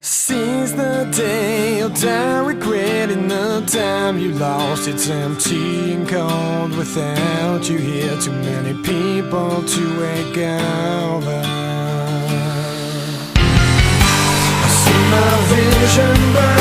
Since the day you'll die regretting the time you lost. It's empty and cold without you here. Too many people to wake over. I see my vision burn.